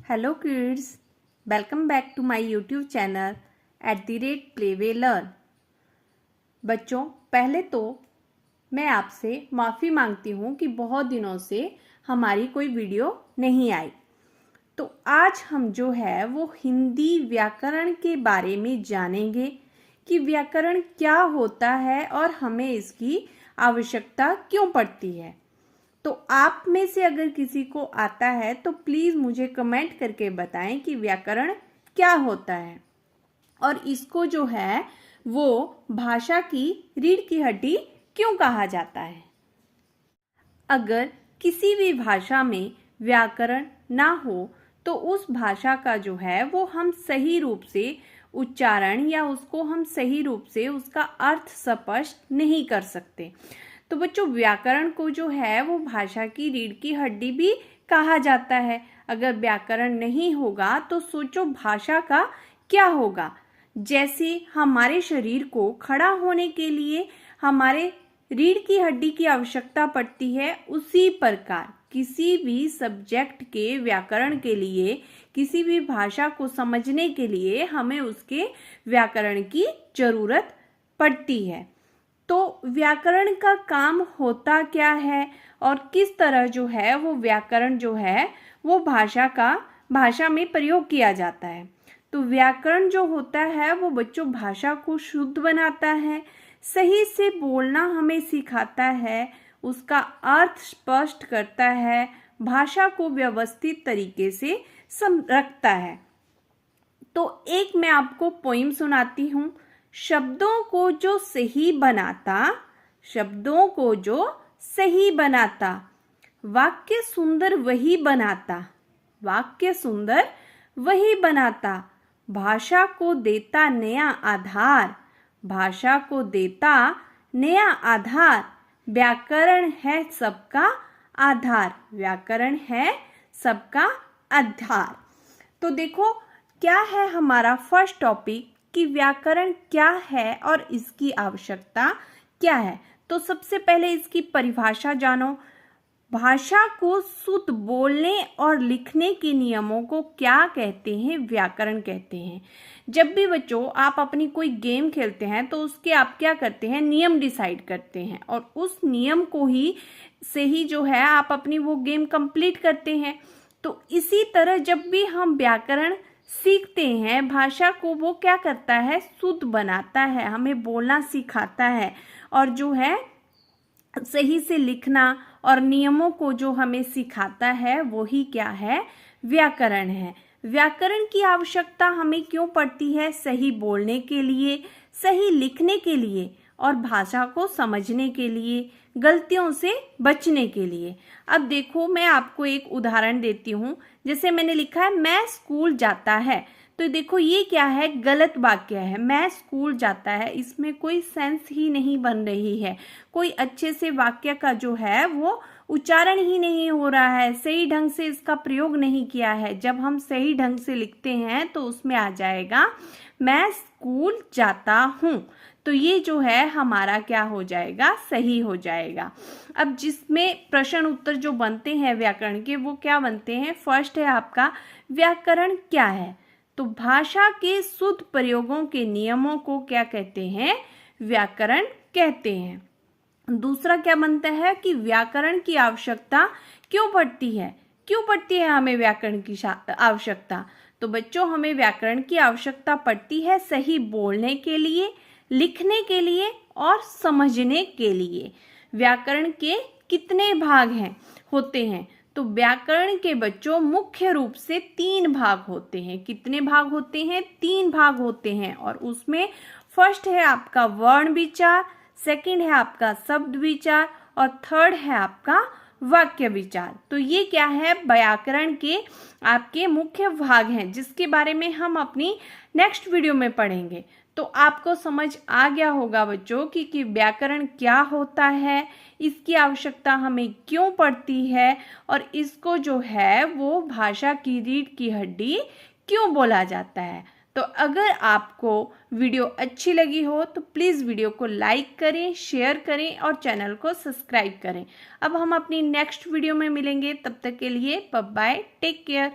Hello kids, welcome back to my YouTube channel @playway learn. बच्चों, पहले तो मैं आपसे माफ़ी मांगती हूँ कि बहुत दिनों से हमारी कोई वीडियो नहीं आई। तो आज हम जो है वो हिंदी व्याकरण के बारे में जानेंगे कि व्याकरण क्या होता है और हमें इसकी आवश्यकता क्यों पड़ती है। तो आप में से अगर किसी को आता है तो प्लीज़ मुझे कमेंट करके बताएं कि व्याकरण क्या होता है और इसको जो है वो भाषा की रीढ़ की हड्डी क्यों कहा जाता है। अगर किसी भी भाषा में व्याकरण ना हो तो उस भाषा का जो है वो हम सही रूप से उच्चारण या उसको हम सही रूप से उसका अर्थ स्पष्ट नहीं कर सकते। तो बच्चों, व्याकरण को जो है वो भाषा की रीढ़ की हड्डी भी कहा जाता है। अगर व्याकरण नहीं होगा तो सोचो भाषा का क्या होगा। जैसे हमारे शरीर को खड़ा होने के लिए हमारे रीढ़ की हड्डी की आवश्यकता पड़ती है, उसी प्रकार किसी भी सब्जेक्ट के व्याकरण के लिए, किसी भी भाषा को समझने के लिए हमें उसके व्याकरण की जरूरत पड़ती है। तो व्याकरण का काम होता क्या है और किस तरह जो है वो व्याकरण जो है वो भाषा में प्रयोग किया जाता है। तो व्याकरण जो होता है वो बच्चों भाषा को शुद्ध बनाता है, सही से बोलना हमें सिखाता है, उसका अर्थ स्पष्ट करता है, भाषा को व्यवस्थित तरीके से रखता है। तो एक मैं आपको पोइम सुनाती हूँ। शब्दों को जो सही बनाता, वाक्य सुंदर वही बनाता, भाषा को देता नया आधार, व्याकरण है सबका आधार। तो देखो क्या है हमारा फर्स्ट टॉपिक कि व्याकरण क्या है और इसकी आवश्यकता क्या है। तो सबसे पहले इसकी परिभाषा जानो। भाषा को शुद्ध बोलने और लिखने के नियमों को क्या कहते हैं? व्याकरण कहते हैं। जब भी बच्चों आप अपनी कोई गेम खेलते हैं तो उसके आप क्या करते हैं? नियम डिसाइड करते हैं और उस नियम को से ही जो है आप अपनी वो गेम कंप्लीट करते हैं। तो इसी तरह जब भी हम व्याकरण सीखते हैं, भाषा को वो क्या करता है? शुद्ध बनाता है, हमें बोलना सिखाता है और जो है सही से लिखना और नियमों को जो हमें सिखाता है वो ही क्या है? व्याकरण है। व्याकरण की आवश्यकता हमें क्यों पड़ती है? सही बोलने के लिए, सही लिखने के लिए और भाषा को समझने के लिए, गलतियों से बचने के लिए। अब देखो मैं आपको एक उदाहरण देती हूँ। जैसे मैंने लिखा है मैं स्कूल जाता है, तो देखो ये क्या है? गलत वाक्य है। मैं स्कूल जाता है, इसमें कोई सेंस ही नहीं बन रही है, कोई अच्छे से वाक्य का जो है वो उच्चारण ही नहीं हो रहा है, सही ढंग से इसका प्रयोग नहीं किया है। जब हम सही ढंग से लिखते हैं तो उसमें आ जाएगा मैं स्कूल जाता हूँ। तो ये जो है हमारा क्या हो जाएगा? सही हो जाएगा। अब जिसमें प्रश्न उत्तर जो बनते हैं व्याकरण के वो क्या बनते हैं? फर्स्ट है आपका व्याकरण क्या है? तो भाषा के शुद्ध प्रयोगों के नियमों को क्या कहते हैं? व्याकरण कहते हैं। दूसरा क्या बनता है कि व्याकरण की आवश्यकता क्यों पड़ती है? क्यों पड़ती है हमें व्याकरण की आवश्यकता? तो बच्चों हमें व्याकरण की आवश्यकता पड़ती है सही बोलने के लिए, लिखने के लिए और समझने के लिए। व्याकरण के कितने भाग होते हैं? तो व्याकरण के बच्चों मुख्य रूप से 3 भाग होते हैं। कितने भाग होते हैं? 3 भाग होते हैं और उसमें फर्स्ट है आपका वर्ण विचार, सेकंड है आपका शब्द विचार और थर्ड है आपका वाक्य विचार। तो ये क्या है? व्याकरण के आपके मुख्य भाग हैं जिसके बारे में हम अपनी नेक्स्ट वीडियो में पढ़ेंगे। तो आपको समझ आ गया होगा बच्चों कि व्याकरण क्या होता है, इसकी आवश्यकता हमें क्यों पड़ती है और इसको जो है वो भाषा की रीढ़ की हड्डी क्यों बोला जाता है। तो अगर आपको वीडियो अच्छी लगी हो तो प्लीज़ वीडियो को लाइक करें, शेयर करें और चैनल को सब्सक्राइब करें। अब हम अपनी नेक्स्ट वीडियो में मिलेंगे, तब तक के लिए बाय बाय, टेक केयर।